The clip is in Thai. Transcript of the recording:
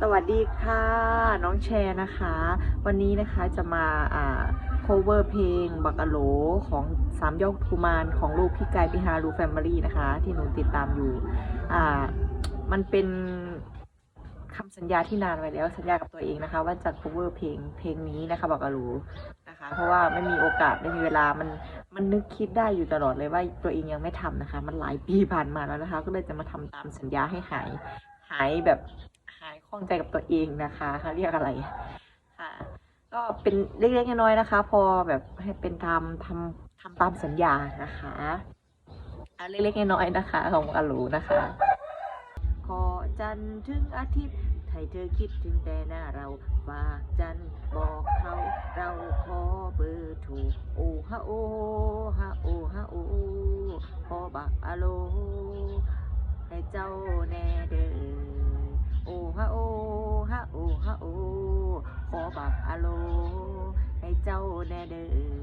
สวัสดีค่ะน้องแชร์นะคะวันนี้นะคะจะมาcover เพลงบักอะโหลของสามยอดกุมารของลูกพี่กายพี่ฮารูแฟมิลี่นะคะที่หนูติดตามอยู่มันเป็นคำสัญญาที่นานไว้แล้วสัญญากับตัวเองนะคะว่าจะ cover เพลงนี้นะคะบักอะโหลนะคะเพราะว่าไม่มีโอกาสไม่มีเวลามันนึกคิดได้อยู่ตลอดเลยว่าตัวเองยังไม่ทำนะคะมันหลายปีผ่านมาแล้วนะคะก็เลยจะมาทำตามสัญญาให้หายแบบหายข้องใจกับตัวเองนะคะเขาเรียกอะไรค่ะก็เป็นเล็กๆน้อยๆนะคะพอแบบให้เป็นทำตามสัญญานะคะเล็กๆน้อยๆนะคะของอาลูนะคะขอจันทร์ถึงอาทิตย์ให้เธอคิดถึงแต่หน้าเราฝากจันทร์บอกเขาเราขอเบอร์โทรโอฮะโอฮะโอฮะโอขอบักอะโลให้เจ้าแน่เด้อโอฮะโอฮะโอฮะโอขอบักอะโลให้เจ้าแน่เด้อ